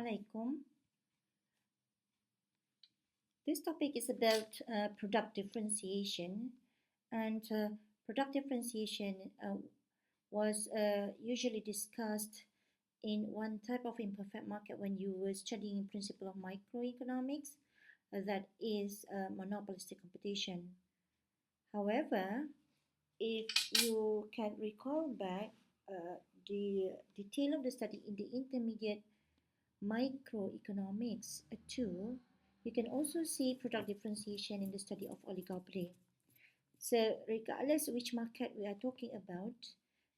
Assalamualaikum. This topic is about product differentiation, and product differentiation was usually discussed in one type of imperfect market when you were studying principle of microeconomics, that is monopolistic competition. However, if you can recall back the detail of the study in the intermediate microeconomics 2, you can also see product differentiation in the study of oligopoly. So regardless which market we are talking about,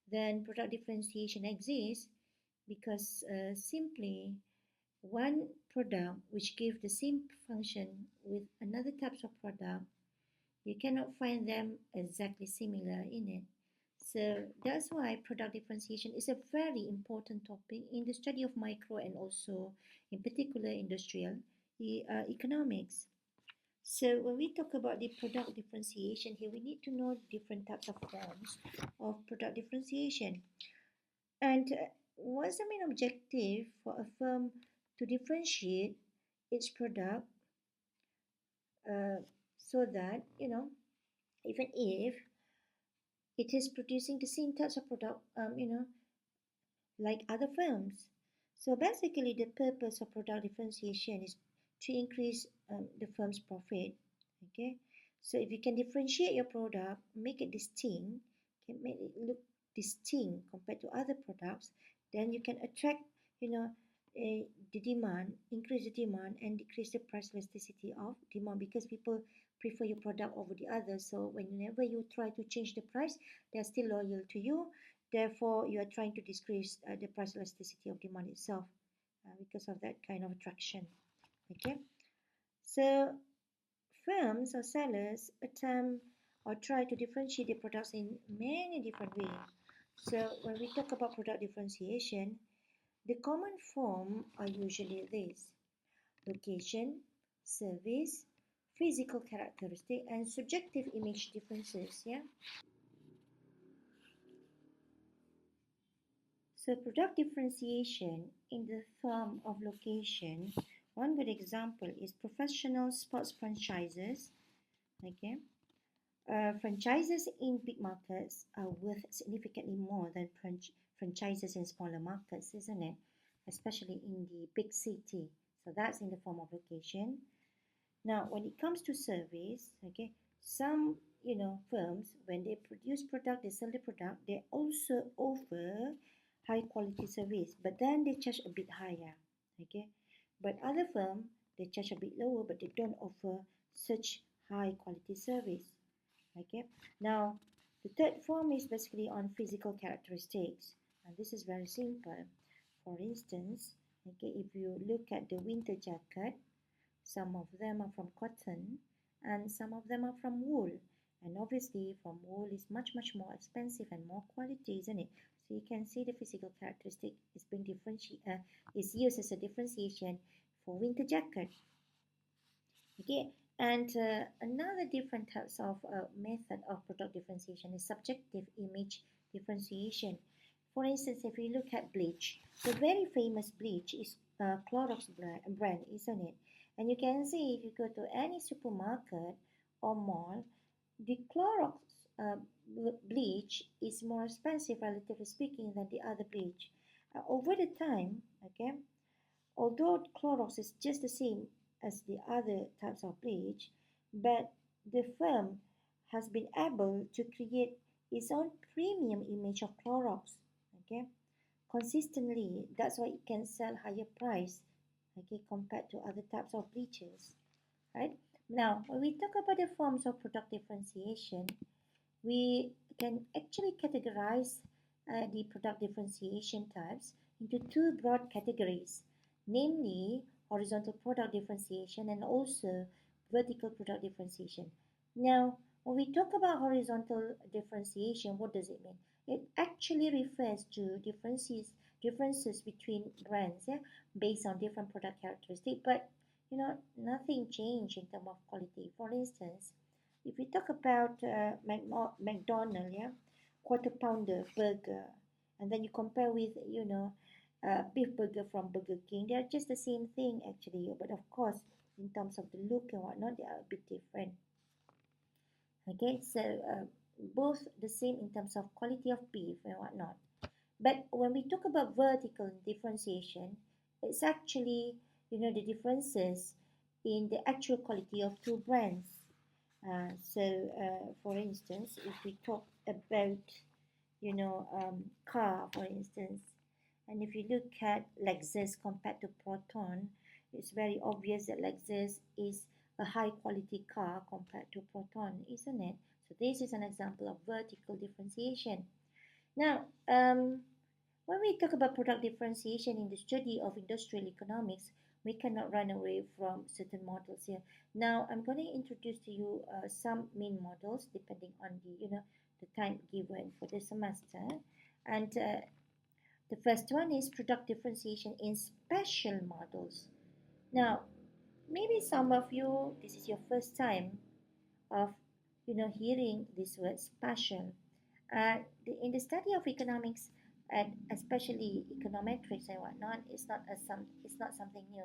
then product differentiation exists because simply one product which gives the same function with another types of product, you cannot find them exactly similar in it. So that's why product differentiation is a very important topic in the study of micro and also in particular industrial economics. So when we talk about the product differentiation here, we need to know different types of forms of product differentiation. And what's the main objective for a firm to differentiate its product so that, even if it is producing the same types of product, like other firms. So basically, the purpose of product differentiation is to increase the firm's profit. Okay, so if you can differentiate your product, make it distinct, can make it look distinct compared to other products, then you can attract, the demand, increase the demand, and decrease the price elasticity of demand because people prefer your product over the others. So whenever you try to change the price, they are still loyal to you. Therefore, you are trying to decrease the price elasticity of demand itself because of that kind of attraction. Okay, so firms or sellers attempt or try to differentiate their products in many different ways. So when we talk about product differentiation, the common form are usually these: location, service, physical characteristic, and subjective image differences. Yeah. So product differentiation in the form of location, one good example is professional sports franchises. Okay, franchises in big markets are worth significantly more than franchises in smaller markets, isn't it? Especially in the big city. So that's in the form of location. Now, when it comes to service, okay, some firms, when they produce product, they sell the product, they also offer high quality service, but then they charge a bit higher. Okay, but other firm, they charge a bit lower, but they don't offer such high quality service. Okay, now the third form is basically on physical characteristics, and this is very simple. For instance, okay, if you look at the winter jacket, some of them are from cotton and some of them are from wool. And obviously from wool is much more expensive and more quality, isn't it? So you can see the physical characteristic is being is used as a differentiation for winter jacket. Okay, and another different types of method of product differentiation is subjective image differentiation. For instance, if you look at bleach, the very famous bleach is Clorox brand, isn't it? And you can see if you go to any supermarket or mall, the Clorox bleach is more expensive, relatively speaking, than the other bleach. Over the time, okay, although Clorox is just the same as the other types of bleach, but the firm has been able to create its own premium image of Clorox, okay, consistently. That's why it can sell higher price, okay, compared to other types of bleaches, right? Now, when we talk about the forms of product differentiation, we can actually categorize the product differentiation types into two broad categories, namely horizontal product differentiation and also vertical product differentiation. Now, when we talk about horizontal differentiation, what does it mean? It actually refers to differences between brands, yeah, based on different product characteristics, but nothing changed in terms of quality. For instance, if we talk about McDonald's, yeah, quarter pounder burger, and then you compare with beef burger from Burger King. They're just the same thing actually, but of course, in terms of the look and whatnot, they are a bit different. Okay, so both the same in terms of quality of beef and whatnot. But when we talk about vertical differentiation, it's actually, the differences in the actual quality of two brands. For instance, if we talk about, car, for instance, and if you look at Lexus compared to Proton, it's very obvious that Lexus is a high quality car compared to Proton, isn't it? So this is an example of vertical differentiation. Now, when we talk about product differentiation in the study of industrial economics, we cannot run away from certain models here. Now, I'm going to introduce to you some main models depending on the time given for the semester. And the first one is product differentiation in special models. Now, maybe some of you, this is your first time of hearing this word spatial. In the study of economics and especially econometrics and whatnot, it's not something new.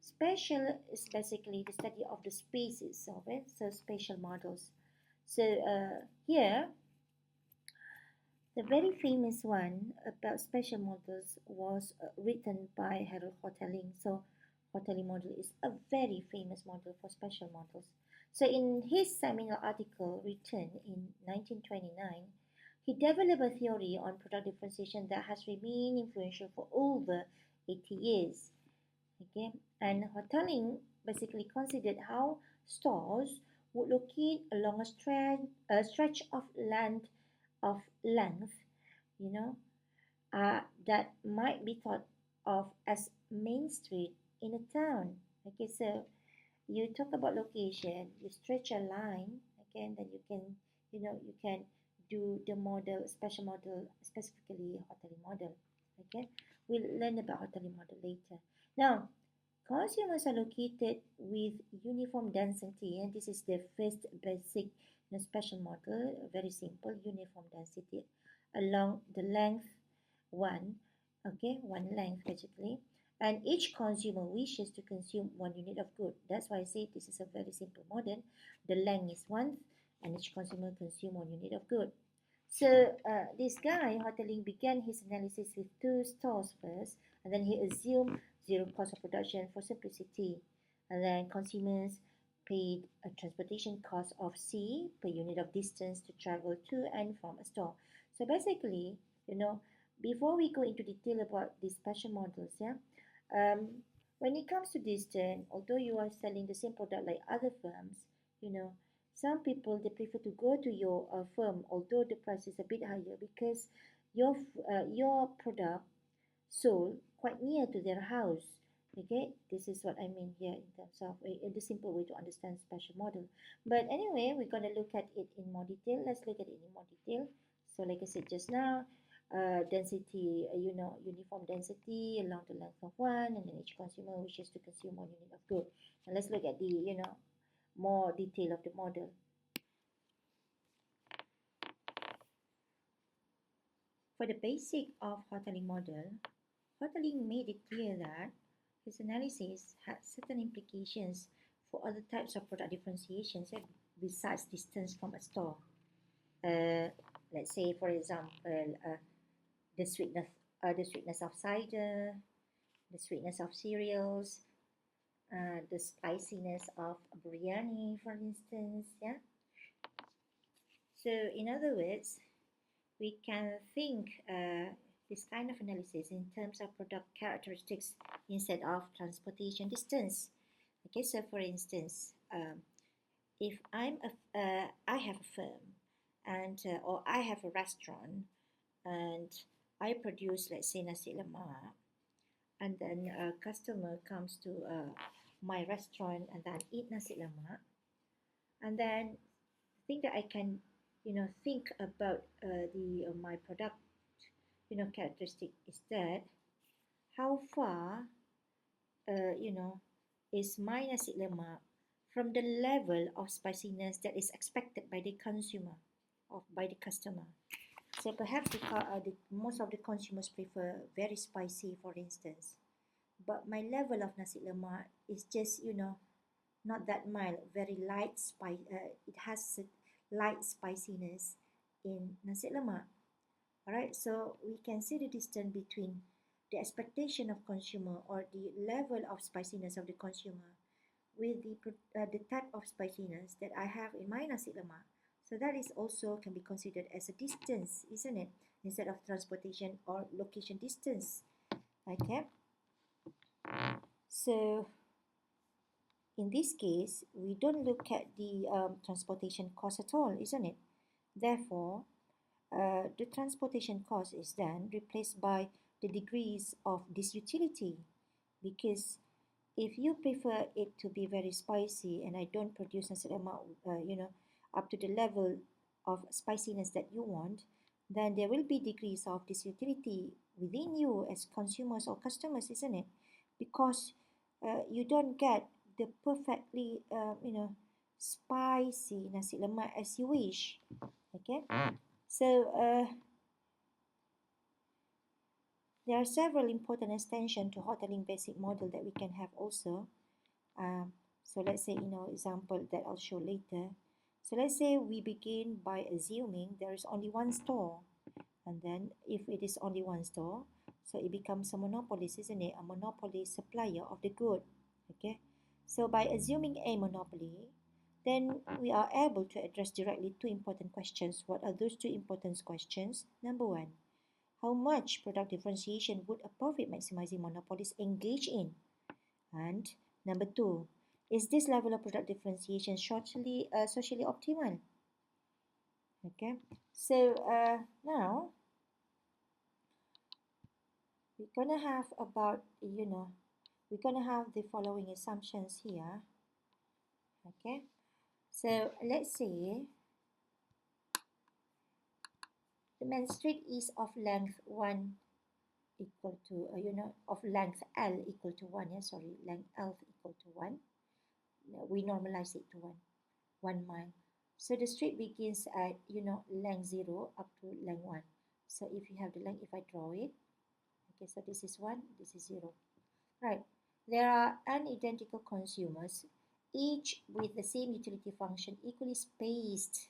Spatial is basically the study of the spaces of it, so spatial models. So here, the very famous one about spatial models was written by Harold Hotelling. So Hotelling model is a very famous model for spatial models. So in his seminal article written in 1929, he developed a theory on product differentiation that has remained influential for over 80 years. Okay, and Hotelling basically considered how stores would locate along a stretch of length, you know, that might be thought of as main street in a town. Okay, so you talk about location, you stretch a line, okay, and then you can do the model, special model, specifically hoteling model. Okay, we'll learn about hoteling model later. Now, consumers are located with uniform density, and this is the first basic special model, very simple, uniform density along the length one, okay, one length basically, and each consumer wishes to consume 1 unit of good. That's why I say this is a very simple model. The length is 1, and each consumer consume 1 unit of good. So this guy, Hotelling, began his analysis with 2 stores first, and then he assumed zero cost of production for simplicity. And then consumers paid a transportation cost of C per unit of distance to travel to and from a store. So basically, before we go into detail about these special models, when it comes to distance, although you are selling the same product like other firms, some people they prefer to go to your firm, although the price is a bit higher, because your product sold quite near to their house. Okay, this is what I mean here in terms of the simple way to understand special model. But anyway, we're going to look at it in more detail. Let's look at it in more detail. So like I said just now, density, uniform density along the length of 1, and then each consumer wishes to consume 1 unit of good. And let's look at the more detail of the model. For the basic of Hotelling model, Hotelling made it clear that his analysis had certain implications for other types of product differentiations besides distance from a store. Let's say, for example, the sweetness of cider, the sweetness of cereals, the spiciness of biryani, for instance. Yeah. So, in other words, we can think this kind of analysis in terms of product characteristics instead of transportation distance. Okay, so for instance, if I have a firm and or I have a restaurant and I produce, let's say, nasi lemak, and then a customer comes to my restaurant and then eat nasi lemak, and then think that I can think about the my product characteristic is that how far is my nasi lemak from the level of spiciness that is expected by the consumer or by the customer. So perhaps most of the consumers prefer very spicy, for instance. But my level of nasi lemak is just, not that mild, very light spice. It has a light spiciness in nasi lemak. Alright, so we can see the distance between the expectation of consumer or the level of spiciness of the consumer with the type of spiciness that I have in my nasi lemak. So that is also can be considered as a distance, isn't it? Instead of transportation or location distance. Okay. So in this case, we don't look at the transportation cost at all, isn't it? Therefore, the transportation cost is then replaced by the degrees of this utility, because if you prefer it to be very spicy and I don't produce a certain amount, up to the level of spiciness that you want, then there will be degrees of this utility within you as consumers or customers, isn't it? Because you don't get the perfectly, spicy nasi lemak as you wish. Okay, so there are several important extensions to hoteling basic model that we can have also. So let's say, example that I'll show later. So let's say we begin by assuming there is only one store. And then if it is only one store, so it becomes a monopolist, isn't it? A monopoly supplier of the good. Okay. So by assuming a monopoly, then we are able to address directly two important questions. What are those two important questions? Number one, how much product differentiation would a profit maximizing monopolist engage in? And number two, is this level of product differentiation socially optimal? Okay, so now we're gonna have we're gonna have the following assumptions here. Okay, so let's say the main street is of length 1 equal to of length L equal to 1. Yeah, sorry, length L equal to 1. We normalize it to 1 mile. So the street begins at length 0 up to length 1. So if you have the length, if I draw it, okay, so this is 1, this is 0. Right, there are n identical consumers, each with the same utility function, equally spaced.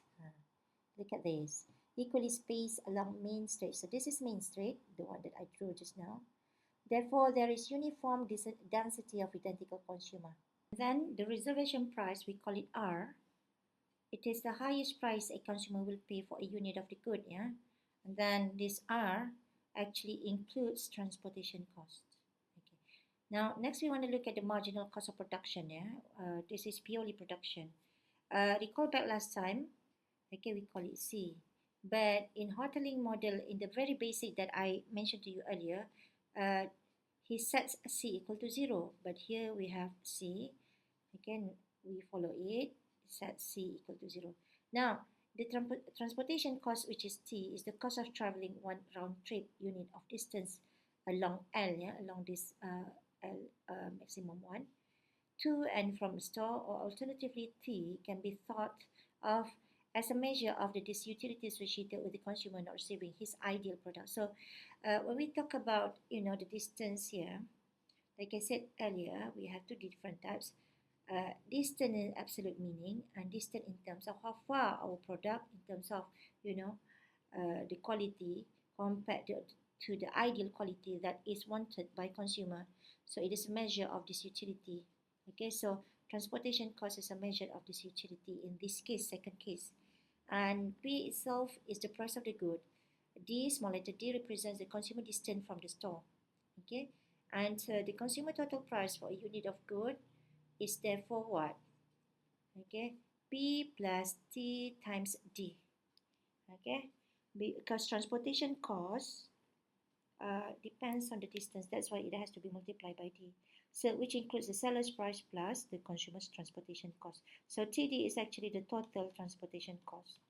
Look at this, equally spaced along Main Street. So this is Main Street, the one that I drew just now. Therefore, there is uniform density of identical consumer. Then the reservation price, we call it R. It is the highest price a consumer will pay for a unit of the good, yeah? And then this R actually includes transportation cost. Okay. Now, next we want to look at the marginal cost of production, yeah? This is purely production. Recall back last time, okay, we call it C. But in hoteling model, in the very basic that I mentioned to you earlier, he sets C equal to 0. But here we have C. Again, we follow it, set C equal to 0. Now, the transportation cost, which is T, is the cost of traveling one round trip unit of distance along L, yeah, along this L maximum 1, to and from the store, or alternatively T can be thought of as a measure of the disutility associated with the consumer not receiving his ideal product. So when we talk about the distance here, like I said earlier, we have two different types. Distant in absolute meaning and distant in terms of how far our product, in terms of the quality compared to the ideal quality that is wanted by consumer. So it is a measure of this utility. Okay, so transportation cost is a measure of this utility in this case, second case. And P itself is the price of the good. D, small letter d, represents the consumer distance from the store. Okay, and the consumer total price for a unit of good is therefore what? Okay, P plus T times D. Okay, because transportation cost depends on the distance. That's why it has to be multiplied by D. So which includes the seller's price plus the consumer's transportation cost. So TD is actually the total transportation cost.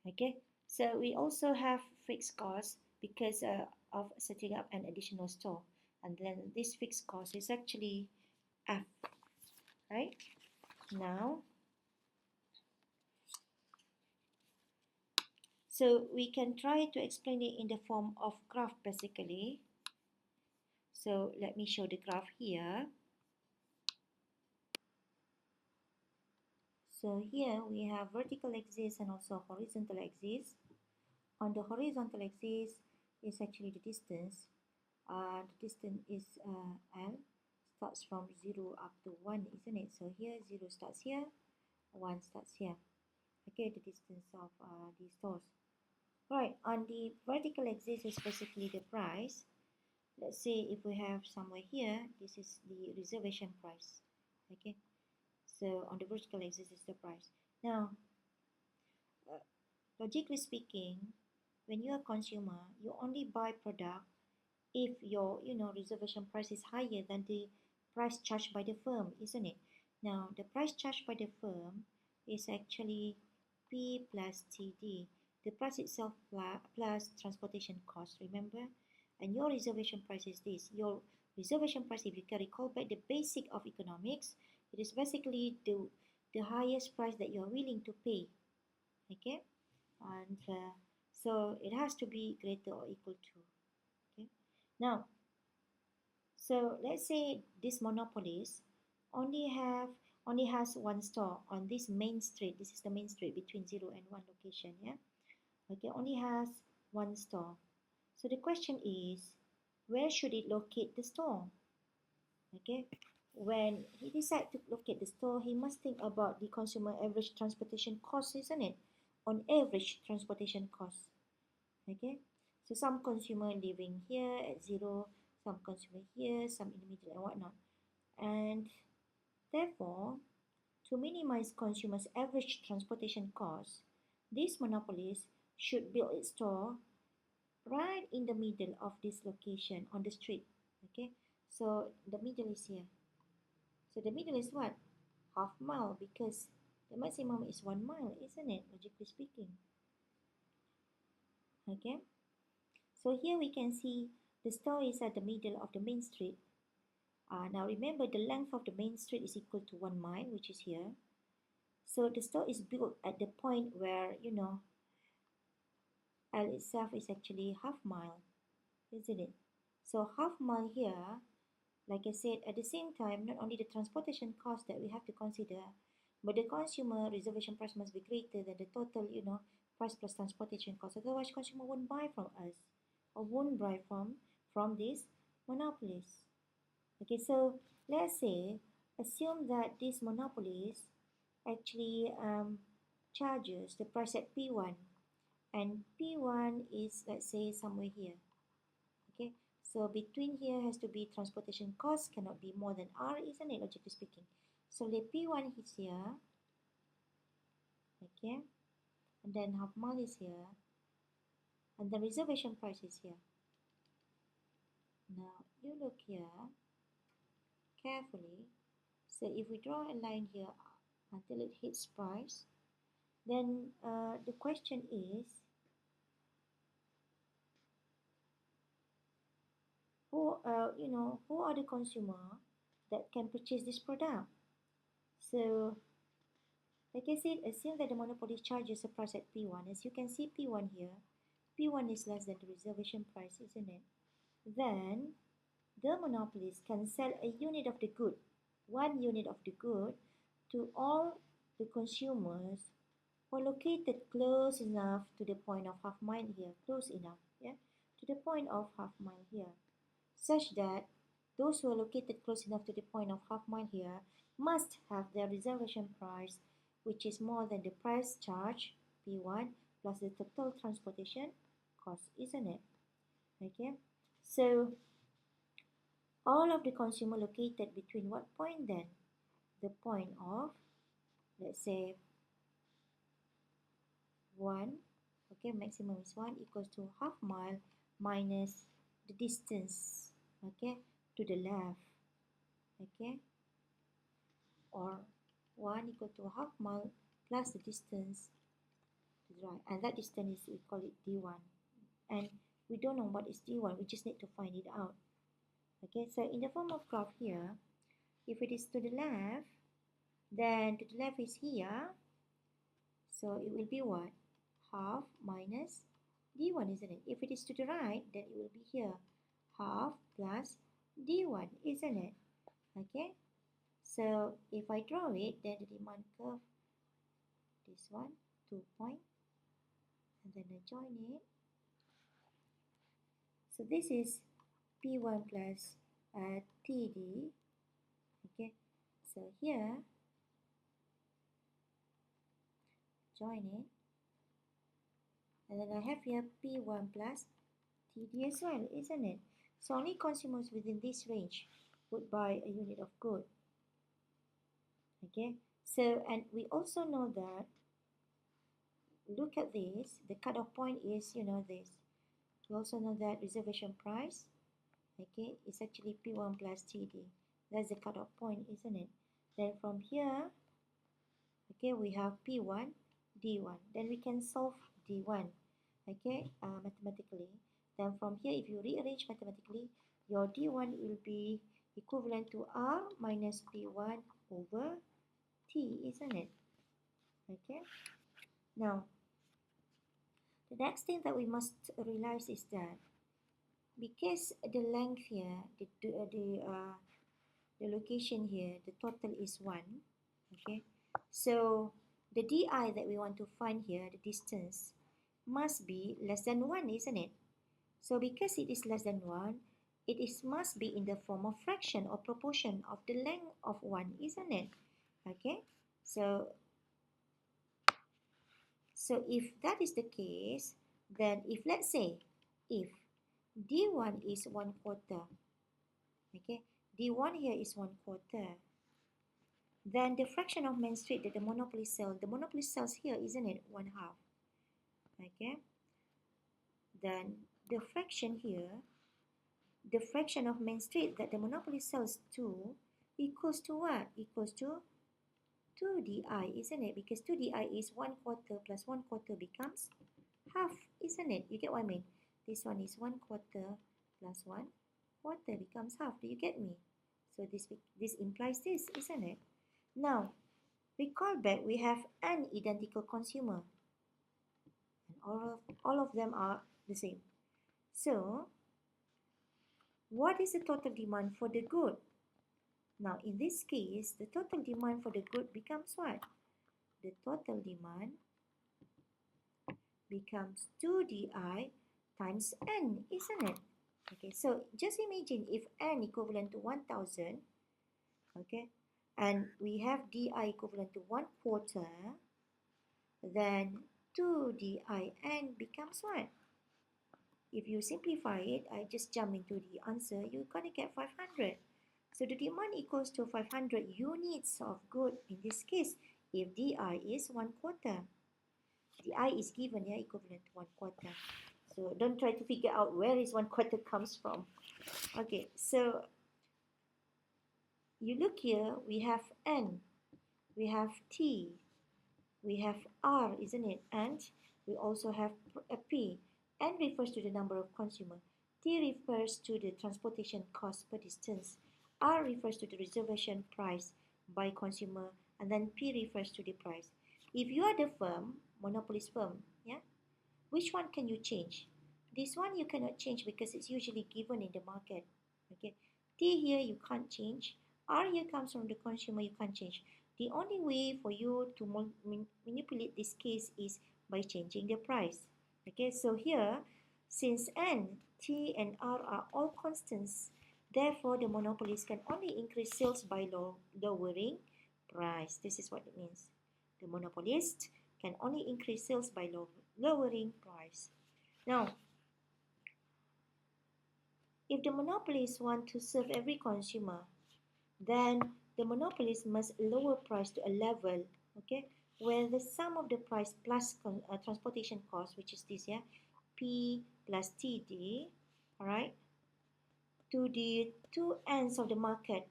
Okay, so we also have fixed costs because of setting up an additional store. And then this fixed cost is actually F, right? Now, So we can try to explain it in the form of graph basically. So let me show the graph here. So here we have vertical axis and also horizontal axis. On the horizontal axis is actually the distance. The distance is L, starts from 0 up to 1, isn't it? So here 0 starts here, 1 starts here. Okay, the distance of these stores. Right, on the vertical axis is basically the price. Let's say if we have somewhere here, this is the reservation price. Okay, so on the vertical axis is the price. Now, logically speaking, when you're a consumer, you only buy product if your reservation price is higher than the price charged by the firm, isn't it? Now, the price charged by the firm is actually P plus TD, the price itself plus transportation cost, remember? And your reservation price is this. Your reservation price, if you can recall back the basic of economics, it is basically the highest price that you are willing to pay. Okay, and so it has to be greater or equal to. Okay, now, so let's say this monopolist only has one store on this main street. This is the main street between 0 and 1 location. Yeah, okay, only has one store. So the question is, where should it locate the store? Okay, when he decides to locate the store, he must think about the consumer average transportation cost, isn't it? On average transportation cost. Okay, so some consumer living here at 0, some consumer here, some in the middle and whatnot. And therefore, to minimize consumers' average transportation costs, this monopolist should build its store right in the middle of this location on the street. Okay, so the middle is here. So the middle is what? Half mile, because the maximum is 1 mile, isn't it? Logically speaking. Okay, so here we can see the store is at the middle of the main street. Now remember, the length of the main street is equal to 1 mile, which is here. So the store is built at the point where, L itself is actually half mile, isn't it? So half mile here, like I said, at the same time, not only the transportation cost that we have to consider, but the consumer reservation price must be greater than the total, price plus transportation cost. Otherwise, consumer won't buy from us or won't buy from this monopolist. Okay, so let's say, assume that this monopolist actually charges the price at P1, and P1 is, let's say, somewhere here. Okay, so between here has to be transportation cost, cannot be more than R, isn't it, logically speaking? So the P1 is here, okay, and then half mile is here, and the reservation price is here. Now you look here carefully. So if we draw a line here until it hits price, then the question is, who are the consumer that can purchase this product? So, like I said, assume that the monopoly charges a price at P1. As you can see, P1 here, P1 is less than the reservation price, isn't it? Then, the monopolist can sell a unit of the good, 1 unit of the good, to all the consumers who are located close enough to the point of half mile here, close enough, yeah, to the point of half mile here, such that those who are located close enough to the point of half mile here must have their reservation price, which is more than the price charged, P1, plus the total transportation cost, isn't it? Okay, so all of the consumer located between what point then? The point of, let's say, 1, okay, maximum is 1, equals to half mile minus the distance, okay, to the left, okay, or 1 equal to half mile plus the distance to the right, and that distance is, we call it D1, and we don't know what is D1, we just need to find it out. Okay, so in the form of graph here, if it is to the left, then to the left is here, so it will be what? half minus d1, isn't it? If it is to the right, then it will be here, half plus d1, isn't it? Okay, so if I draw it, then the demand curve, this one, 2 point, and then I join it. So this is P1 plus TD. Okay, so here, join it. And then I have here P1 plus TD as well, isn't it? So only consumers within this range would buy a unit of good. Okay, so and we also know that, look at this, the cutoff point is, this. We also know that reservation price, okay, is actually P1 plus TD. That's the cutoff point, isn't it? Then from here, okay, we have P1, D1. Then we can solve D1, okay, mathematically. Then from here, if you rearrange mathematically, your D1 will be equivalent to R minus P1 over T, isn't it? Okay. Now, the next thing that we must realize is that because the length here, the location here, the total is 1, okay? So the di that we want to find here, the distance, must be less than 1, isn't it? So because it is less than 1, it must be in the form of fraction or proportion of the length of 1, isn't it? Okay, so if that is the case, then if let's say if D1 is 1/4, okay, D1 here is 1/4, then the fraction of main street that the monopoly sells here, isn't it, 1/2, okay? Then the fraction here, the fraction of main street that the monopoly sells to equals to what? Equals to 2di, isn't it? Because 2di is 1/4 plus 1/4 becomes half, isn't it? You get what I mean? This one is 1/4 plus 1/4 becomes half. Do you get me? So this implies this, isn't it? Now, recall back, we have n identical consumer. And all of them are the same. So, what is the total demand for the good? Now, in this case, the total demand for the good becomes what? The total demand becomes 2di times n, isn't it? Okay, so just imagine if n equivalent to 1000, okay, and we have di equivalent to 1/4, then 2din becomes what? If you simplify it, I just jump into the answer, you're going to get 500. So the demand equals to 500 units of good in this case, if di is 1/4. Di is given here, equivalent to 1/4. So don't try to figure out where is 1/4 comes from. Okay, so you look here, we have n, we have t, we have r, isn't it? And we also have a p. N refers to the number of consumers. T refers to the transportation cost per distance. R refers to the reservation price by consumer. And then P refers to the price. If you are the firm, monopolist firm, yeah, which one can you change? This one you cannot change because it's usually given in the market. Okay, T here you can't change. R here comes from the consumer, you can't change. The only way for you to manipulate this case is by changing the price. Okay, so here, since N, T, and R are all constants, therefore the monopolist can only increase sales by lowering price. This is what it means. The monopolist can only increase sales by lowering price. Now, if the monopolist want to serve every consumer, then the monopolist must lower price to a level, okay, where the sum of the price plus transportation cost, which is this, yeah, P plus TD, all right, to the two ends of the market,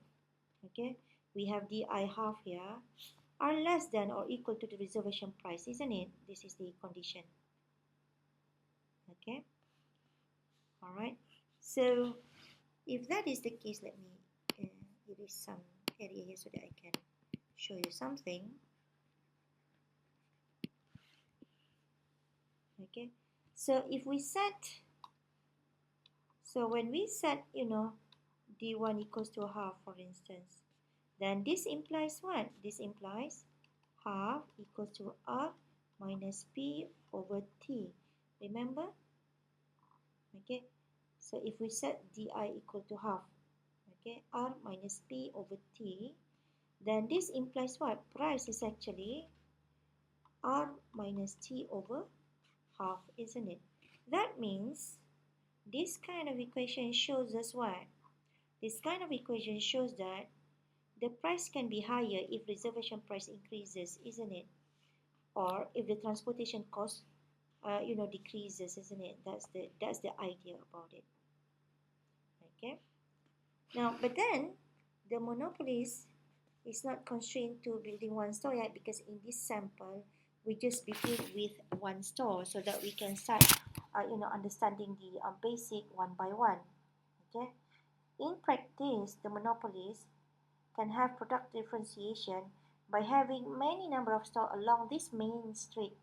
okay, we have DI half here, are less than or equal to the reservation price, isn't it? This is the condition, okay, all right. So if that is the case, let me erase some area here so that I can show you something. Okay, so if we set, so when we set, d1 equals to half, for instance, then this implies what? This implies half equals to r minus p over t. Remember? Okay, so if we set di equal to half, okay, r minus p over t, then this implies what? Price is actually r minus t over half, isn't it? That means this kind of equation shows us what? This kind of equation shows that the price can be higher if reservation price increases, isn't it? Or if the transportation cost, decreases, isn't it? That's the idea about it. Okay. Now, but then the monopolist is not constrained to building one store yet, because in this sample we just begin with one store so that we can start, understanding the basic one by one. Okay. In practice, the monopolist can have product differentiation by having many number of stores along this main street.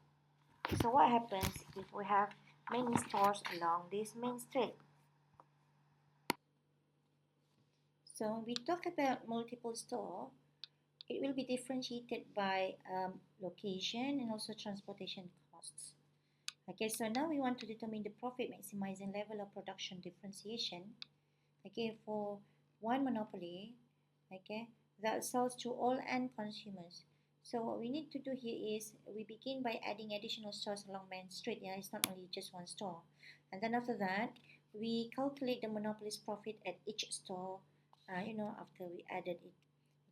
So what happens if we have many stores along this main street? So when we talk about multiple store, it will be differentiated by location and also transportation costs. Okay, so now we want to determine the profit maximizing level of production differentiation. Okay, for one monopoly, okay, that sells to all end consumers. So what we need to do here is we begin by adding additional stores along Main Street. Yeah, it's not only just one store. And then after that, we calculate the monopoly's profit at each store, after we added it.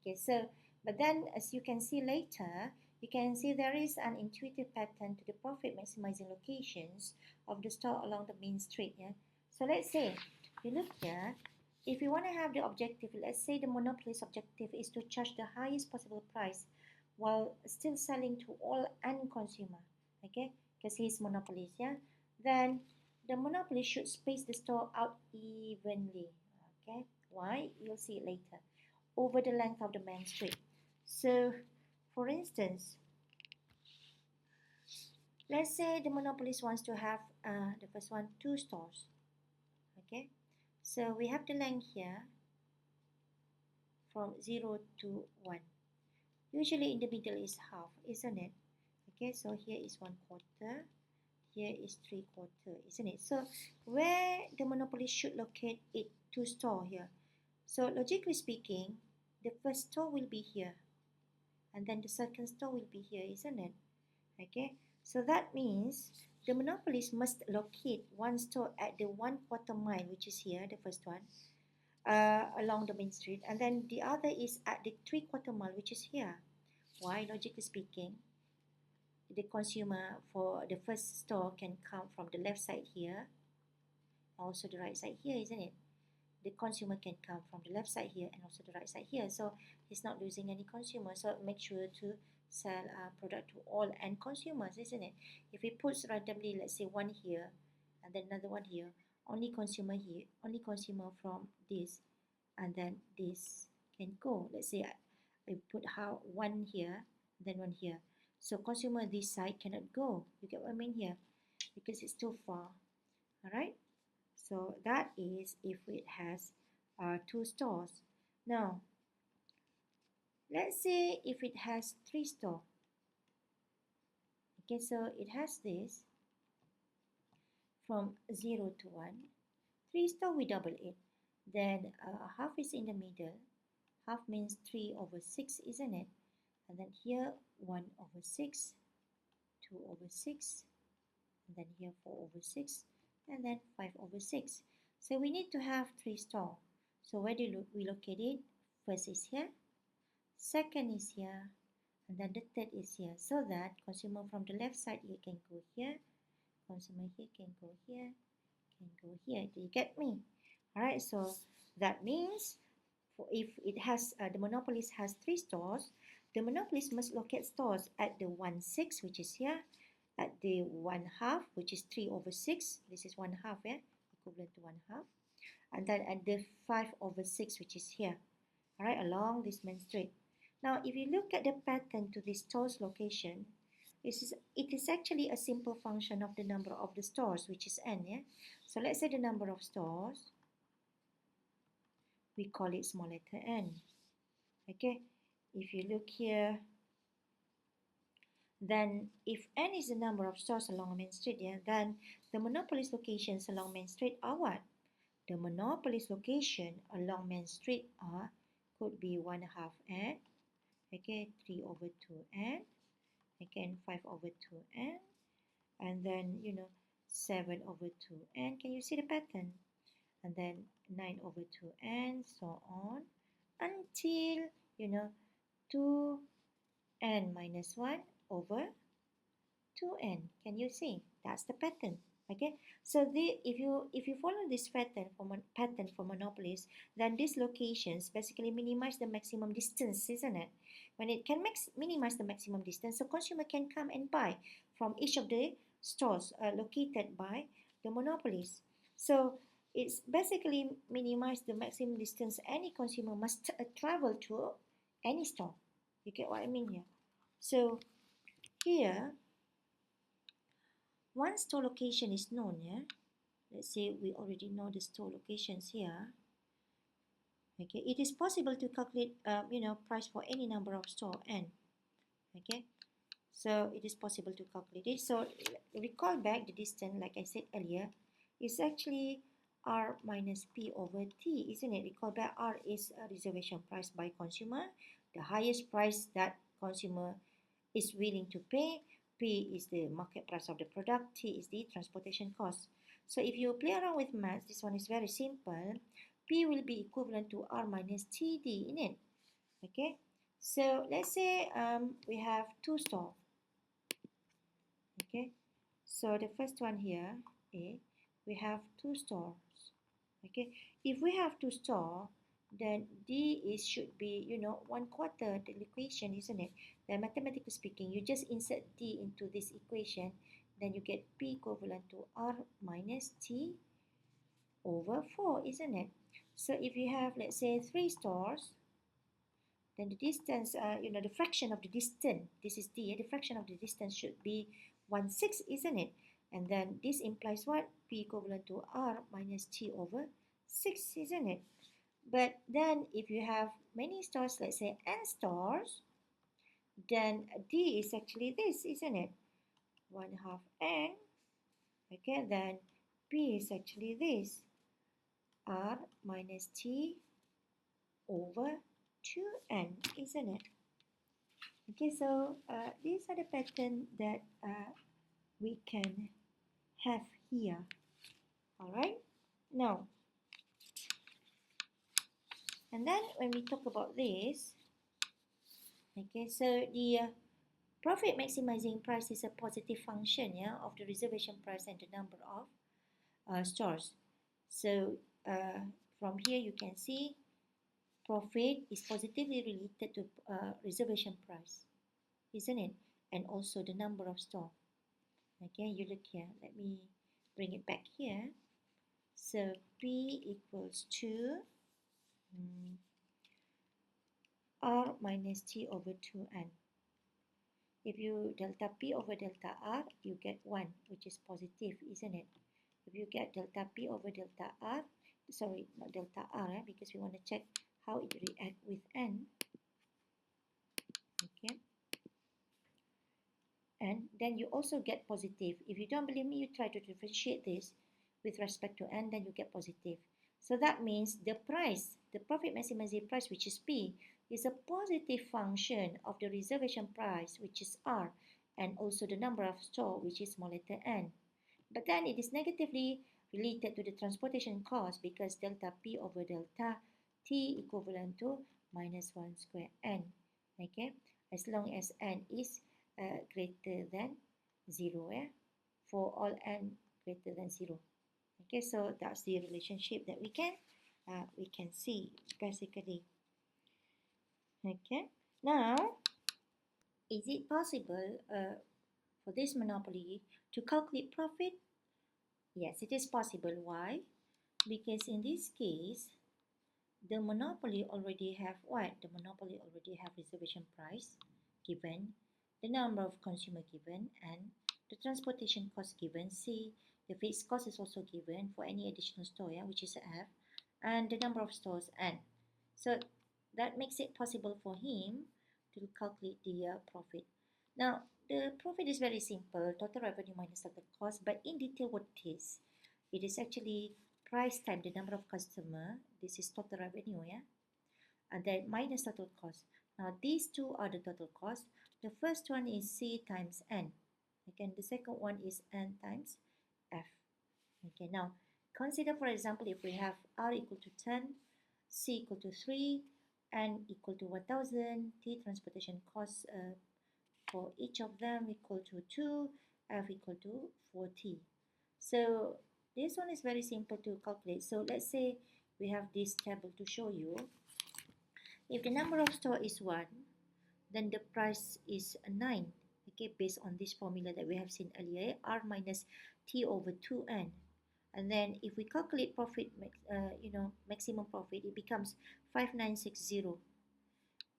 Okay, so, but then as you can see later, you can see there is an intuitive pattern to the profit maximizing locations of the store along the main street. Yeah. So let's say, you look here, if you want to have the objective, let's say the monopoly's objective is to charge the highest possible price while still selling to all end consumer, okay, because he's monopolist, yeah, then the monopoly should space the store out evenly, okay. Why? You'll see it later. Over the length of the main street. So, for instance, let's say the monopolist wants to have the first one, 2 stores, okay. So we have the length here from 0 to 1. Usually in the middle is half, isn't it? Okay, so here is 1/4, here is 3/4, isn't it? So where the monopoly should locate it to store here. So logically speaking, the first store will be here, and then the second store will be here, isn't it? Okay, so that means the monopolist must locate one store at the 1/4 mile, which is here, the first one, along the main street, and then the other is at the 3/4 mile, which is here. Why? Logically speaking, the consumer for the first store can come from the left side here, also the right side here, isn't it? The consumer can come from the left side here and also the right side here, so he's not losing any consumer. So make sure to sell a product to all end consumers, isn't it? If he puts randomly, let's say one here and then another one here, only consumer here, only consumer from this and then this can go. Let's say I put one here, then one here. So consumer this side cannot go. You get what I mean here? Because it's too far. Alright? So that is if it has 2 stores. Now, let's say if it has 3 stores. Okay, so it has this from 0 to 1. 3 stores, we double it. Then half is in the middle. Half means 3/6, isn't it? And then here 1/6, 2/6, and then here 4/6, and then 5/6. So we need to have 3 stores. So where do we locate it? First is here, second is here, and then the third is here, so that consumer from the left side here can go here, consumer here can go here, can go here. Do you get me? Alright, so that means if it has the monopolist has 3 stores, the monopolist must locate stores at the 1/6, which is here, at the 1/2, which is 3/6. This is 1/2, yeah, equivalent to 1/2, and then at the 5/6, which is here. All right, along this main street. Now, if you look at the pattern to this store's location, it is actually a simple function of the number of the stores, which is n. Yeah? So let's say the number of stores, we call it small letter n. Okay, if you look here, then if n is the number of stores along Main Street, yeah, then the monopoly's locations along Main Street are what? The monopoly's location along Main Street are could be 1/2 n, okay, 3 over 2n, again 5 over 2n, and then 7 over 2n. Can you see the pattern? And then 9 over 2n, so on, until 2n minus 1 over 2n. Can you see? That's the pattern. Okay, so if you follow this pattern for monopolies, then these locations basically minimize the maximum distance, isn't it? When it can minimize the maximum distance, so consumer can come and buy from each of the stores located by the monopolies. So it's basically minimize the maximum distance any consumer must travel to any store. You get what I mean here? So here, once store location is known, yeah, let's say we already know the store locations here. Okay, it is possible to calculate, price for any number of store n. Okay, so it is possible to calculate it. So recall back the distance, like I said earlier, is actually R minus P over T, isn't it? Recall back, R is a reservation price by consumer, the highest price that consumer is willing to pay. P is the market price of the product. T is the transportation cost. So if you play around with maths, this one is very simple. P will be equivalent to R minus TD in it. Okay, so let's say we have two stores. Okay, so the first one here, A, we have two stores. Okay, if we have two stores, then D is should be 1/4 the equation, isn't it? Then mathematically speaking, you just insert D into this equation, then you get P equivalent to R minus T over 4, isn't it? So if you have, let's say, 3 stores, then the distance, the fraction of the distance, this is D, the fraction of the distance should be 1/6, isn't it? And then this implies what? P equivalent to R minus T over 6, isn't it? But then if you have many stores, let's say n stores, then D is actually this, isn't it? 1/2 n. Okay, then P is actually this, R minus T over 2n, isn't it? Okay, so these are the pattern that we can have here. All right, now, and then when we talk about this, okay, so the profit maximizing price is a positive function, yeah, of the reservation price and the number of stores. So from here you can see profit is positively related to reservation price, isn't it? And also the number of stores. Okay, you look here. Let me bring it back here. So P equals to R minus T over 2n. If you delta P over delta R, you get 1, which is positive, isn't it? If you get delta P over delta R, sorry, not delta R, because we want to check how it reacts with n. Okay. And then you also get positive. If you don't believe me, you try to differentiate this with respect to n, then you get positive. So that means the price, the profit maximizing price, which is P, is a positive function of the reservation price, which is R, and also the number of stores, which is small letter n. But then it is negatively related to the transportation cost because delta P over delta T equivalent to minus 1 square n. Okay, as long as n is greater than 0, for all n greater than 0. Okay, so that's the relationship that we can see basically. Okay, now is it possible for this monopoly to calculate profit? Yes, it is possible. Why? Because in this case, the monopoly already have what? The monopoly already have reservation price given, the number of consumer given, N, the transportation cost given, C, the fixed cost is also given for any additional store, yeah, which is F, and the number of stores, N. So that makes it possible for him to calculate the profit. Now, the profit is very simple, total revenue minus total cost, but in detail what it is? It is actually price times the number of customer, this is total revenue, yeah, and then minus total cost. Now, these two are the total cost. The first one is C times N. Okay, the second one is N times F. Okay, now consider, for example, if we have R equal to 10, C equal to 3, N equal to 1000, T transportation costs for each of them equal to 2, F equal to 40. So this one is very simple to calculate. So let's say we have this table to show you. If the number of store is 1, then the price is 9. Okay, based on this formula that we have seen earlier, R minus T over 2N. And then if we calculate profit, maximum profit, it becomes 5960.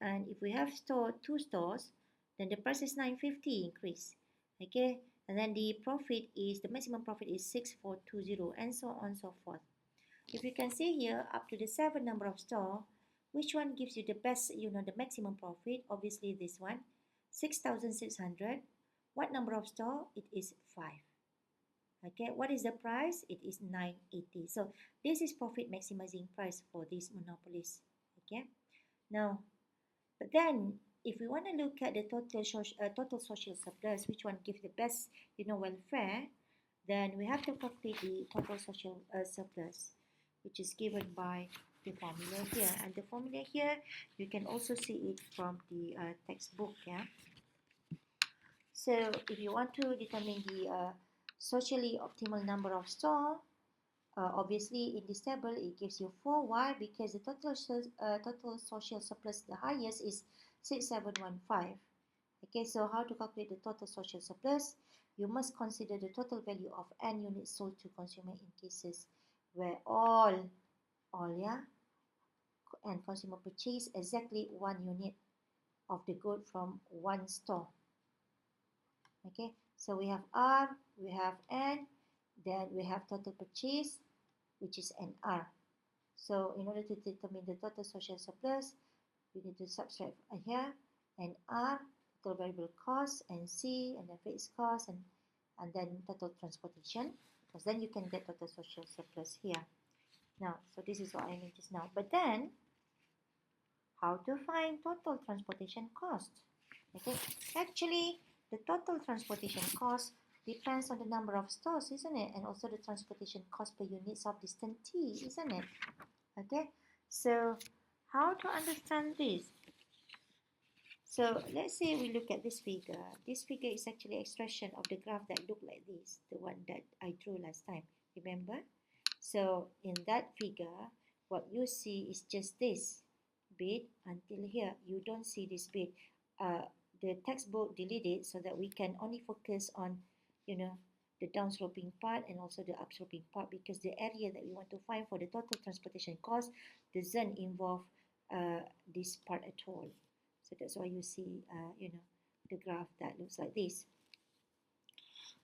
And if we have two stores, then the price is 950 increase. Okay, and then the maximum profit is 6420, and so on and so forth. If you can see here, up to the 7 number of store, which one gives you the best, the maximum profit? Obviously this one, 6,600. What number of store? It is 5. Okay, what is the price? It is 980. So this is profit maximizing price for these monopolies. Okay, now, but then if we want to look at the total social surplus, which one gives the best, welfare, then we have to calculate the total social surplus, which is given by the formula here. And the formula here, you can also see it from the textbook. Yeah. So if you want to determine the socially optimal number of store, obviously in this table it gives you 4. Why? Because the total social surplus, the highest is 6715. Okay, so how to calculate the total social surplus? You must consider the total value of n units sold to consumer in cases where all and consumer purchase exactly 1 unit of the good from one store. Okay, so we have R, we have N, then we have total purchase, which is NR. So in order to determine the total social surplus, we need to subtract here NR, total variable cost, and C, and then fixed cost, and then total transportation, because then you can get total social surplus here. Now, so this is what I mean just now. But then, how to find total transportation cost? Okay, actually, the total transportation cost depends on the number of stores, isn't it? And also the transportation cost per units of distance T, isn't it? Okay, so how to understand this? So let's say we look at this figure. This figure is actually an expression of the graph that looked like this, the one that I drew last time, remember? So in that figure, what you see is just this bit until here. You don't see this bit. The textbook deleted so that we can only focus on, the downsloping part and also the upsloping part, because the area that we want to find for the total transportation cost doesn't involve this part at all. So that's why you see, the graph that looks like this.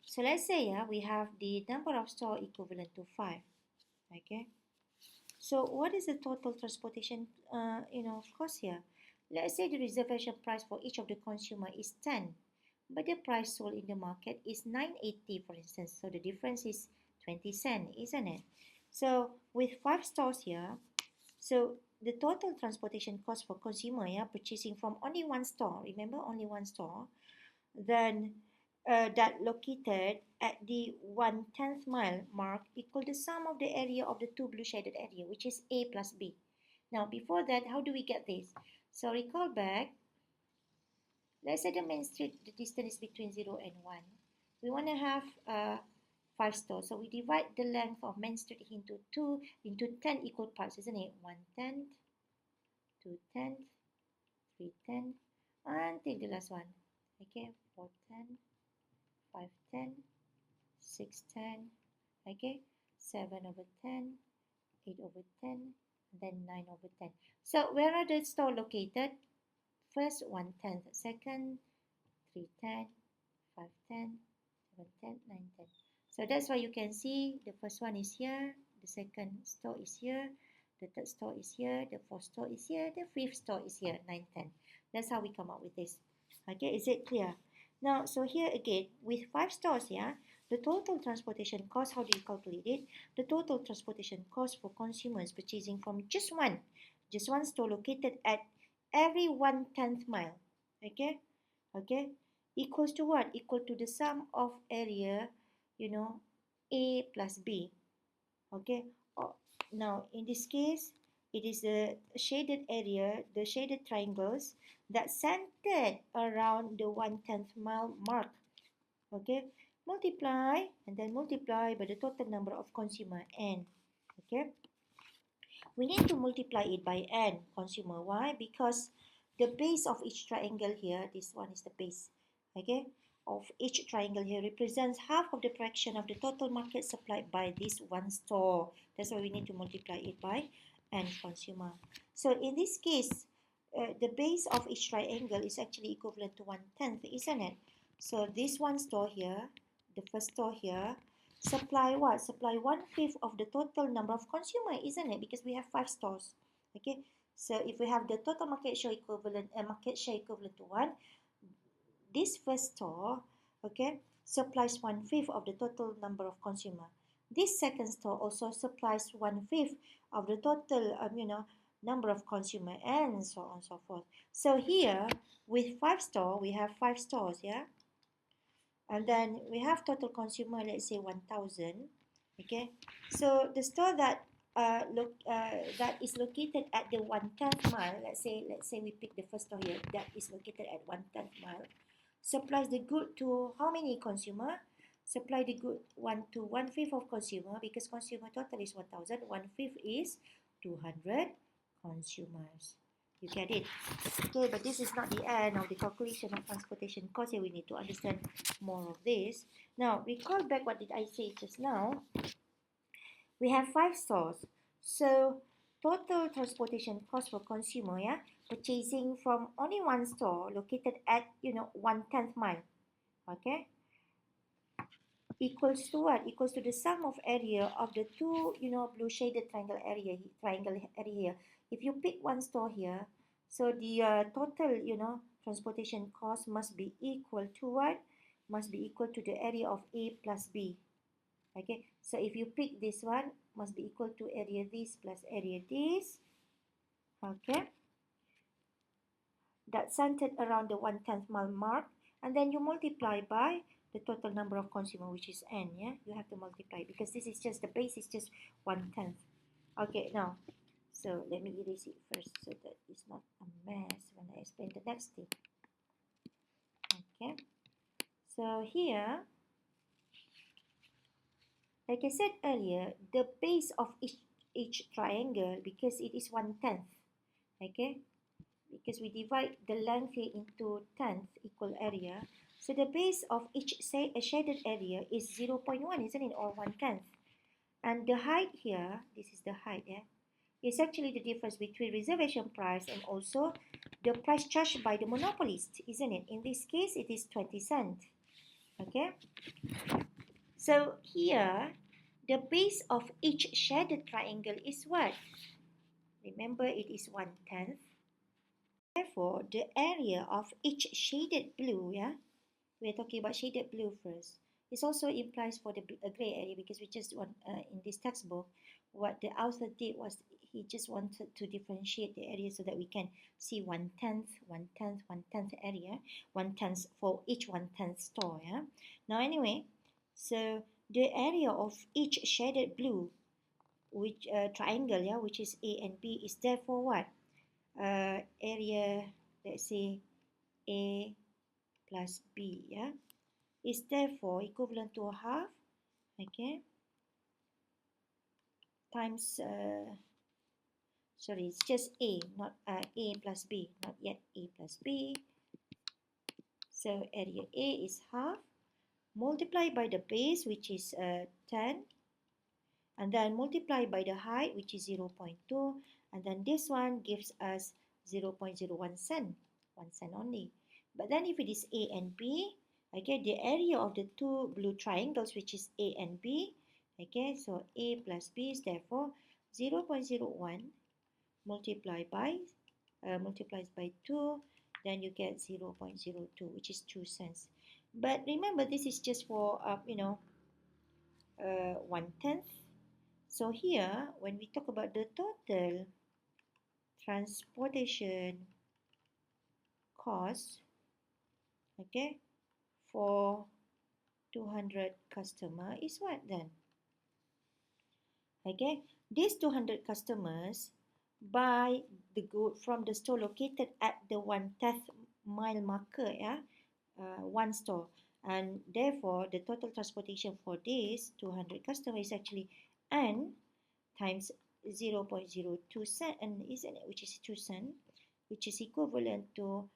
So let's say we have the number of store equivalent to 5. Okay. So what is the total transportation, cost here? Let's say the reservation price for each of the consumer is 10, but the price sold in the market is 980, for instance. So the difference is 20 cents, isn't it? So with 5 stores here, so the total transportation cost for consumer, purchasing from only one store, remember, only one store, then that located at the 1/10th mile mark equal the sum of the area of the two blue shaded area, which is A plus B. Now, before that, how do we get this? So recall back, let's say the main street, the distance is between 0 and 1. We want to have 5 stores. So we divide the length of main street into 10 equal parts, isn't it? 1/10, 2/10, 3/10, until the last one. Okay, 4/10, 5/10, 6/10, okay, 7/10, 8/10, then 9/10. So where are the store located? First 1/10, second 3, 10, 5, 10, 7, 10, 9, 10. So that's why you can see the first one is here, the second store is here, the third store is here, the fourth store is here, the fifth store is here, 9, 10. That's how we come up with this. Okay, is it clear? Now, so here again, with 5 stores, yeah, the total transportation cost, how do you calculate it? The total transportation cost for consumers purchasing from just one store located at every 1/10 mile, okay, equals to what? Equal to the sum of area, A plus B, okay. Now, in this case, it is the shaded area, the shaded triangles that centered around the 1/10 mile mark, okay. Multiply by the total number of consumer N, okay. We need to multiply it by N consumer. Why? Because the base of each triangle here, this one is the base, okay, of each triangle here represents half of the fraction of the total market supplied by this one store. That's why we need to multiply it by N consumer. So in this case, the base of each triangle is actually equivalent to 1/10, isn't it? So this one store here, the first store here, supply what? Supply 1/5 of the total number of consumer, isn't it? Because we have 5 stores. Okay. So if we have the total market share equivalent to 1, this first store, okay, supplies 1/5 of the total number of consumer. This second store also supplies 1/5 of the total, number of consumer, and so on and so forth. So here, with 5 stores, we have 5 stores, yeah. And then we have total consumer, let's say 1,000. Okay, so the store that that is located at the 1/10 mile, let's say we pick the first store here that is located at 1/10 mile, supplies the good to how many consumer? Supply the good 1/5 of consumer, because consumer total is 1,000. 1/5 is 200 consumers. You get it? Okay, but this is not the end of the calculation of transportation cost. Here we need to understand more of this. Now, recall back what did I say just now. We have 5 stores. So, total transportation cost for consumer, yeah, purchasing from only one store located at, 1/10 mile, okay, equals to what? Equals to the sum of area of the two, blue shaded triangle area here. If you pick one store here, so the total, transportation cost must be equal to what? Must be equal to the area of A plus B. Okay, so if you pick this one, must be equal to area this plus area this. Okay, that's centered around the 1/10 mile mark, and then you multiply by the total number of consumer, which is N. Yeah, you have to multiply because this is just the base is just 1/10. Okay, now, so let me erase it first so that it's not a mess when I explain the next thing. Okay, so here, like I said earlier, the base of each triangle, because it is 1/10, okay, because we divide the length here into 10th equal area. So the base of each shaded area is 0.1, isn't it, or 1/10. And the height here, this is the height, yeah, is actually the difference between reservation price and also the price charged by the monopolist, isn't it? In this case, it is 20 cents. Okay. So here, the base of each shaded triangle is what? Remember, it is 1/10. Therefore, the area of each shaded blue, yeah, we're talking about shaded blue first. This also implies for the gray area, because we just want, in this textbook, what the author did was he just wanted to differentiate the area so that we can see 1/10, 1/10, 1/10 area, 1/10 for each 1/10 store. Yeah. Now anyway, so the area of each shaded blue, which triangle, yeah, which is A and B, is therefore what? Area, let's say A plus B, yeah, is therefore equivalent to half, okay, times, sorry, it's just A, not A plus B, not yet A plus B. So area A is half, multiplied by the base, which is 10, and then multiply by the height, which is 0.2, and then this one gives us 0.01 cent, 1 cent only. But then if it is A and B, okay, the area of the two blue triangles, which is A and B, okay, so A plus B is therefore 0.01 multiplied by multiplies by 2, then you get 0.02, which is 2 cents. But remember, this is just for 1/10. So here, when we talk about the total transportation cost, okay, for 200 customer is what then? Okay, these 200 customers buy the good from the store located at the 1/10 mile marker, yeah, one store, and therefore the total transportation for this 200 customers is actually n times 0.02 cent, and isn't it, which is 2 cent, which is equivalent to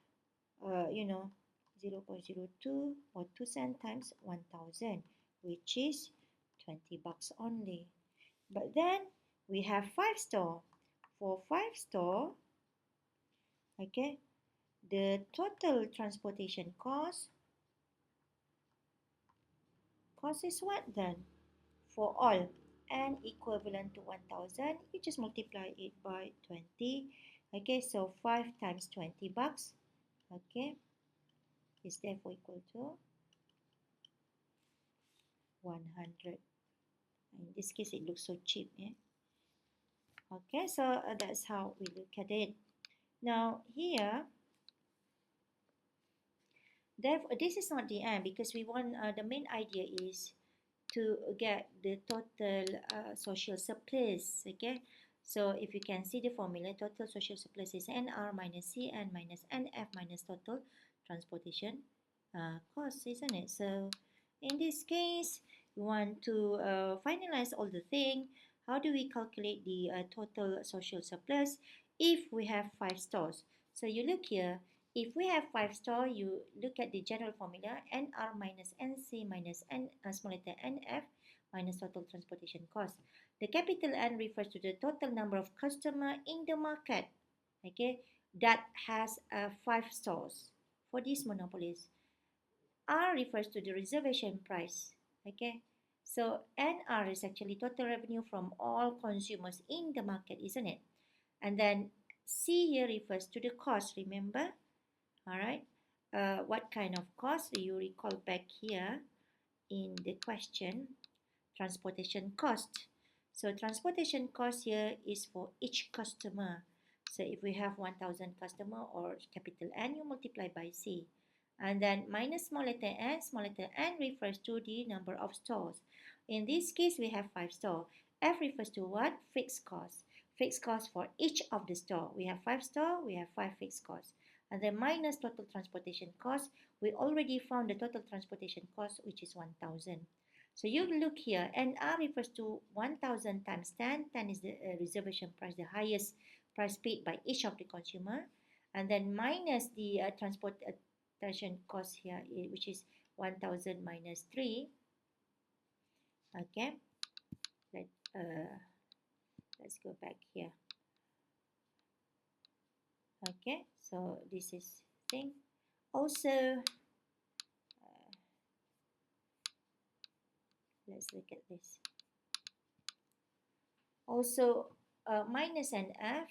0.02 or 2 cent times 1000, which is 20 bucks only. But then we have 5 store. For 5 store, okay, the total transportation cost is what then? For all n equivalent to 1000, you just multiply it by 20. Okay, so 5 times 20 bucks, okay, is therefore equal to 100. In this case, it looks so cheap, eh? Okay, so that's how we look at it. Now here, therefore, this is not the end, because we want the main idea is to get the total social surplus. Okay, so if you can see the formula, total social surplus is NR minus CN minus NF minus total transportation cost, isn't it? So in this case, we want to finalize all the thing. How do we calculate the total social surplus if we have 5 stores? So you look here. If we have 5 store, you look at the general formula, NR minus NC minus small letter NF minus total transportation cost. The capital N refers to the total number of customers in the market, okay, that has 5 stores for these monopolies. R refers to the reservation price, okay. So NR is actually total revenue from all consumers in the market, isn't it? And then C here refers to the cost, remember? All right. What kind of cost? You recall back here in the question, transportation cost. So transportation cost here is for each customer. So if we have 1000 customer, or capital N, you multiply by C. And then minus small letter n refers to the number of stores. In this case, we have 5 stores. F refers to what? Fixed cost. Fixed cost for each of the store. We have 5 stores, we have 5 fixed costs. And then minus total transportation cost, we already found the total transportation cost, which is 1000. So you look here, and R refers to 1000 times 10. 10 is the reservation price, the highest price paid by each of the consumer. And then minus the transportation cost here, which is 1000 minus 3. Okay, let's go back here. Okay, so this is thing. Also, let's look at this. Also, minus and F,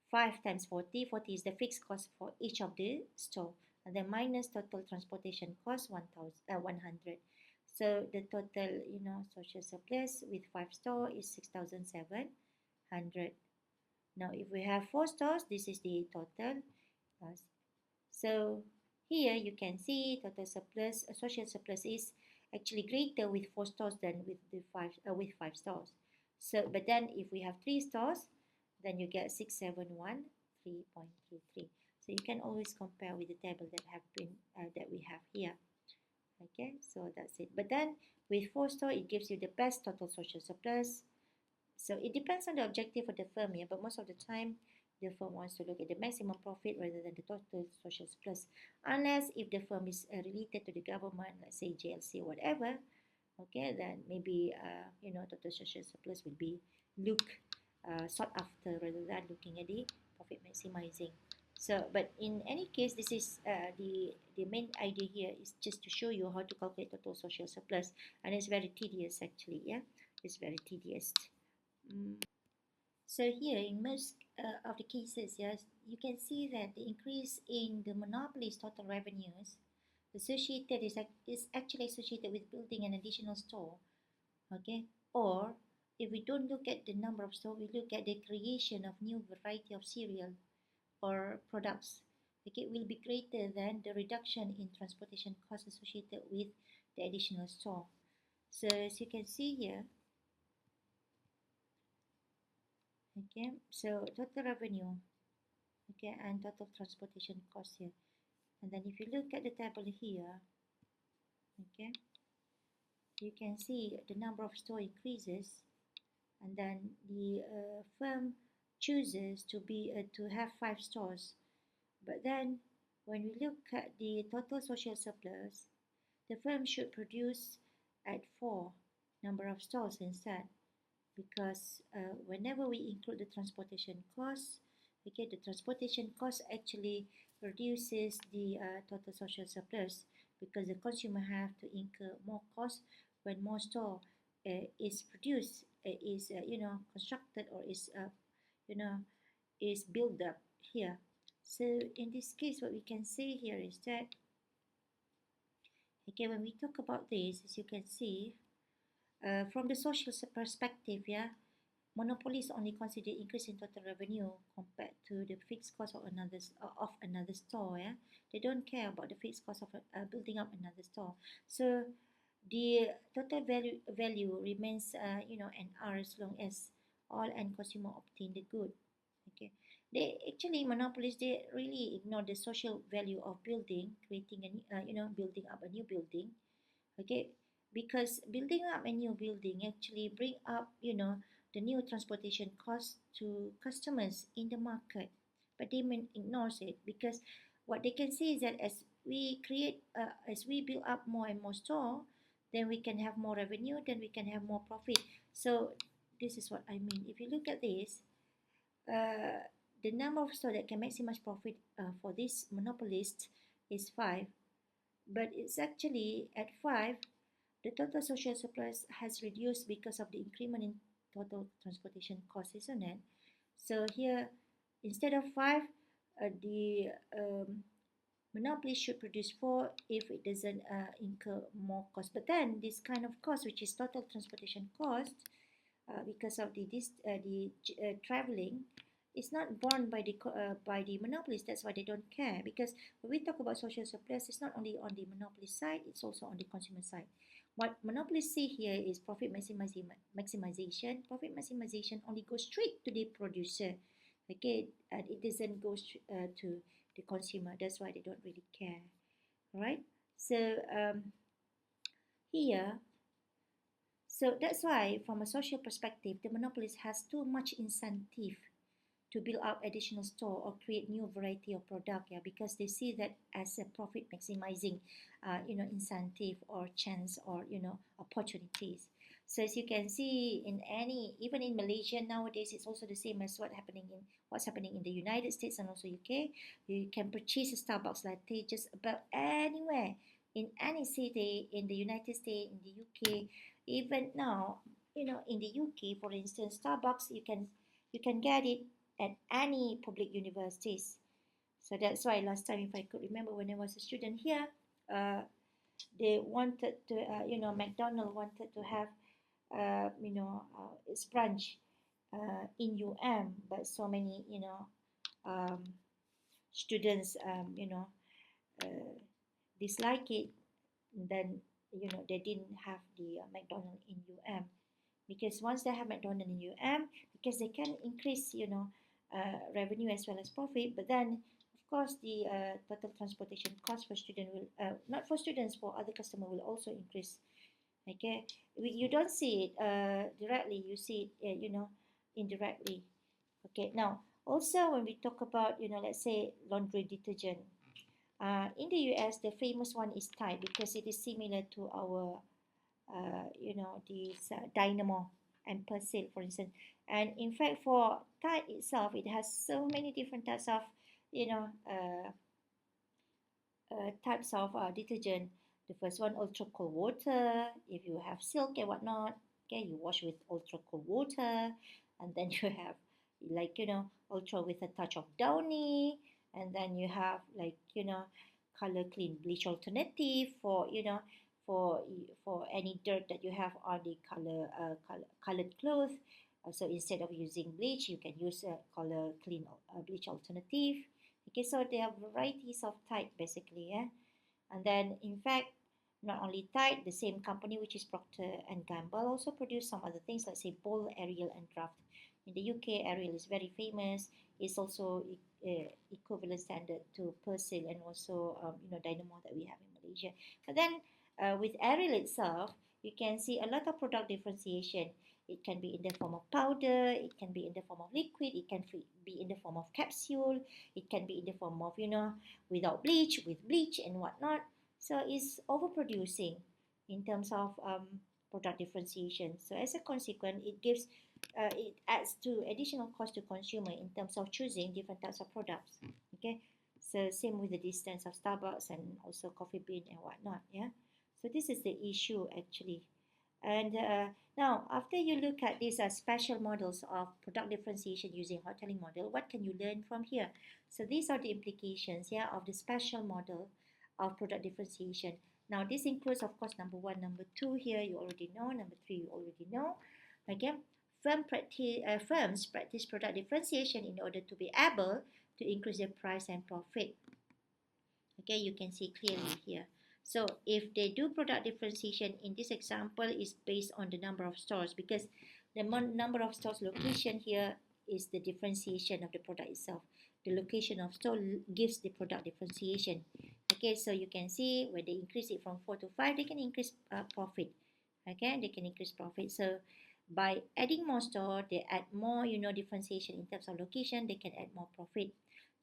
5 times 40. 40 is the fixed cost for each of the store. And then minus total transportation cost 100. So the total, social surplus with 5 store is 6,700. Now, if we have 4 stores, this is the total. So here you can see total surplus, social surplus is actually greater with 4 stores than with the 5 stores. So, but then if we have 3 stores, then you get 6713.33. So you can always compare with the table that we have here. Okay, so that's it. But then with 4 stores, it gives you the best total social surplus. So it depends on the objective of the firm here, but most of the time, the firm wants to look at the maximum profit rather than the total social surplus, unless if the firm is related to the government, let's say JLC or whatever. Okay, then maybe total social surplus will be sought after rather than looking at the profit maximizing. So, but in any case, this is the main idea here is just to show you how to calculate total social surplus, and it's very tedious actually. Yeah, it's very tedious. Mm. So here, in most of the cases, yes, you can see that the increase in the monopoly's total revenues associated is actually associated with building an additional store. Okay, or if we don't look at the number of stores, we look at the creation of new variety of cereal or products. Okay, will be greater than the reduction in transportation costs associated with the additional store. So as you can see here, okay, so total revenue, okay, and total transportation cost here. And then if you look at the table here, okay, you can see the number of store increases, and then the firm chooses to have 5 stores. But then when we look at the total social surplus, the firm should produce at 4 number of stores instead, because whenever we include the transportation costs, okay, the transportation cost actually reduces the total social surplus, because the consumer have to incur more cost when more store is produced, is constructed, or is you know is built up here. So in this case, what we can say here is that, okay, when we talk about this, as you can see, from the social perspective, yeah, monopolies only consider increase in total revenue compared to the fixed cost of another store. Yeah, they don't care about the fixed cost of building up another store. So the total value remains, an R as long as all end consumer obtain the good. Okay, they actually monopolies, they really ignore the social value of building, creating a building up a new building. Okay, because building up a new building actually bring up the new transportation cost to customers in the market, but they ignores it, because what they can see is that as we build up more and more store, then we can have more revenue, then we can have more profit. So this is what I mean. If you look at this, uh, the number of store that can maximize profit for this monopolist is 5, but it's actually at 5 the total social surplus has reduced because of the increment in total transportation costs, isn't it? So here, instead of 5, the monopoly should produce 4 if it doesn't incur more cost. But then this kind of cost, which is total transportation cost, because of the traveling, is not borne by the monopolies. That's why they don't care. Because when we talk about social surplus, it's not only on the monopoly side; it's also on the consumer side. What monopolies see here is profit maximization. Profit maximization only goes straight to the producer. Okay, and it doesn't go to the consumer. That's why they don't really care. Right? So here, so that's why, from a social perspective, the monopolist has too much incentive to build up additional store or create new variety of product, yeah, because they see that as a profit maximizing, incentive or chance, or opportunities. So as you can see, even in Malaysia nowadays, it's also the same as what's happening in the United States and also UK. You can purchase a Starbucks latte just about anywhere, in any city in the United States, in the UK. Even now, in the UK, for instance, Starbucks, you can get it at any public universities. So that's why last time, if I could remember, when I was a student here, uh, they wanted to, McDonald wanted to have, its branch in UM, but so many, um, students, uh, dislike it. Then, they didn't have the McDonald in UM, because once they have McDonald in UM, because they can increase, revenue as well as profit. But then, of course, the total transportation cost for student will, not for students, for other customer will also increase. Okay, you don't see it directly, you see it, indirectly. Okay, now also when we talk about, let's say laundry detergent, in the US, the famous one is Tide, because it is similar to our this Dynamo and Persil, for instance. And in fact, for Tide itself, it has so many different types of you know, types of detergent. The first one, ultra cold water. If you have silk and whatnot, okay, you wash with ultra cold water, and then you have like ultra with a touch of downy, and then you have like color clean bleach alternative for for any dirt that you have on the colored clothes. So instead of using bleach, you can use a color clean bleach alternative. Okay, so there are varieties of type basically, yeah. And then, in fact, not only Tide, the same company which is Procter and Gamble also produce some other things, like say Bowl, Ariel, and Draft. In the UK, Ariel is very famous. It's also equivalent standard to Persil and also Dynamo that we have in Malaysia. But then with Ariel itself, you can see a lot of product differentiation. It can be in the form of powder, it can be in the form of liquid, it can be in the form of capsule, it can be in the form of without bleach, with bleach and whatnot. So it's overproducing in terms of product differentiation. So as a consequence, it adds to additional cost to consumer in terms of choosing different types of products. Okay, so same with the distance of Starbucks and also Coffee Bean and whatnot. Yeah, so this is the issue actually. And now, after you look at these special models of product differentiation using hoteling model, what can you learn from here? So these are the implications, yeah, of the special model of product differentiation. Now, this includes, of course, number one, number two here, you already know. Number three, you already know. Okay, firms practice product differentiation in order to be able to increase their price and profit. Okay, you can see clearly here. So if they do product differentiation in this example is based on the number of stores, because the number of stores location here is the differentiation of the product itself. The location of store gives the product differentiation. Okay, so you can see when they increase it from 4 to 5, they can increase profit. Okay, they can increase profit. So by adding more store, they add more differentiation in terms of location, they can add more profit.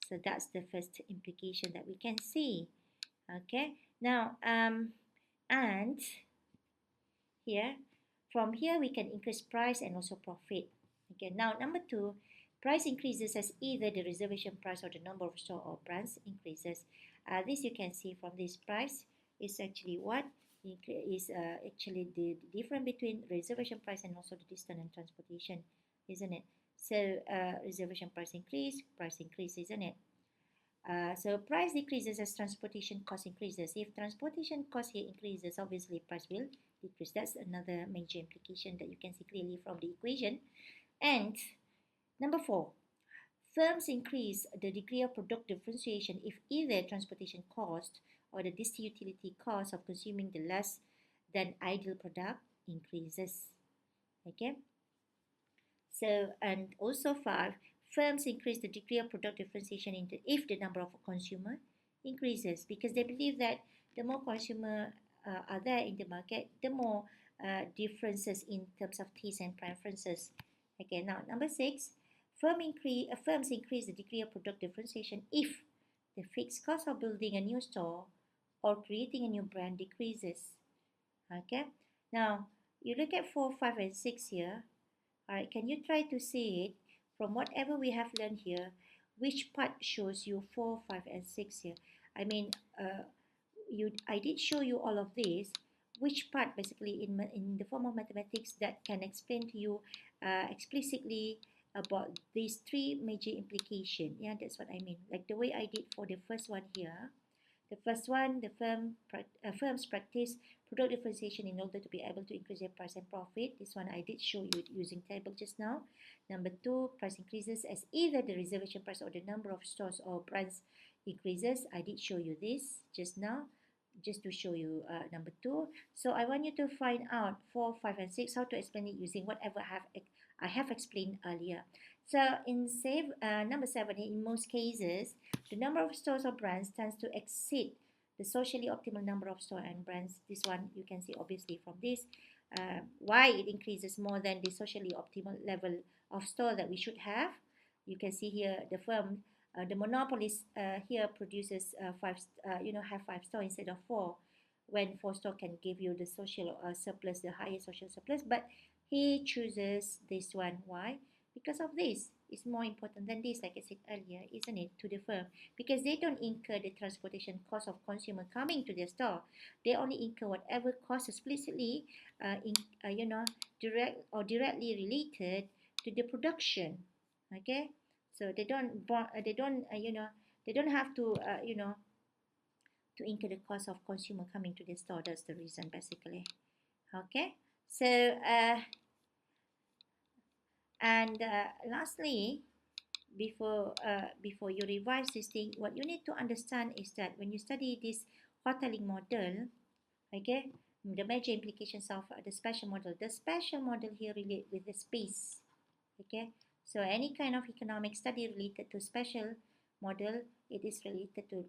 So that's the first implication that we can see. Okay, now and here, from here we can increase price and also profit. Okay, now number two, price increases as either the reservation price or the number of store or brands increases. This you can see from this price is actually what is actually the difference between reservation price and also the distance and transportation, isn't it? So reservation price increase, isn't it? So price decreases as transportation cost increases. If transportation cost here increases, obviously price will decrease. That's another major implication that you can see clearly from the equation. And number four, firms increase the degree of product differentiation if either transportation cost or the utility cost of consuming the less than ideal product increases. Okay. So, and also five, firms increase the degree of product differentiation if the number of consumer increases, because they believe that the more consumer are there in the market, the more differences in terms of taste and preferences. Okay, now number six, firms increase the degree of product differentiation if the fixed cost of building a new store or creating a new brand decreases. Okay, now you look at 4, 5, and 6 here. Alright, can you try to see it from whatever we have learned here? Which part shows you 4, 5, and 6 here? I mean, I did show you all of this. Which part, basically, in the form of mathematics, that can explain to you explicitly about these three major implications? Yeah, that's what I mean. Like the way I did for the first one here. The first one, the firms practice product differentiation in order to be able to increase their price and profit. This one I did show you using table just now. Number two, price increases as either the reservation price or the number of stores or brands increases. I did show you this just now, just to show you number two. So I want you to find out 4, 5, and 6 how to explain it using whatever I have explained earlier. So in number 7, in most cases, the number of stores or brands tends to exceed the socially optimal number of stores and brands. This one you can see obviously from this. Why it increases more than the socially optimal level of store that we should have. You can see here the firm, the monopolist here produces have 5 stores instead of 4, when 4 store can give you the social surplus, the higher social surplus, but he chooses this one. Why? Because of this. is more important than this, like I said earlier, isn't it, to the firm, because they don't incur the transportation cost of consumer coming to their store. They only incur whatever cost explicitly, you know, direct or directly related to the production. Okay, so they don't have to incur the cost of consumer coming to the store. That's the reason basically. Okay, so lastly, before you revise this thing, what you need to understand is that when you study this hoteling model, okay, the major implications of the spatial model. The spatial model here relate with the space. Okay, so any kind of economic study related to spatial model, it is related to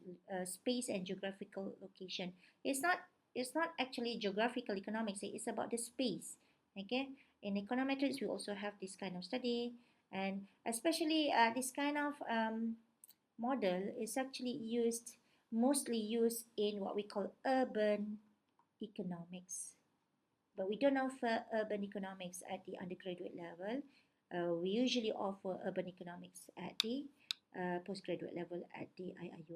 space and geographical location. It's not actually geographical economics. It's about the space. Okay, in econometrics we also have this kind of study, and especially this kind of model is actually mostly used in what we call urban economics, but we don't offer urban economics at the undergraduate level. We usually offer urban economics at the postgraduate level at the IIU.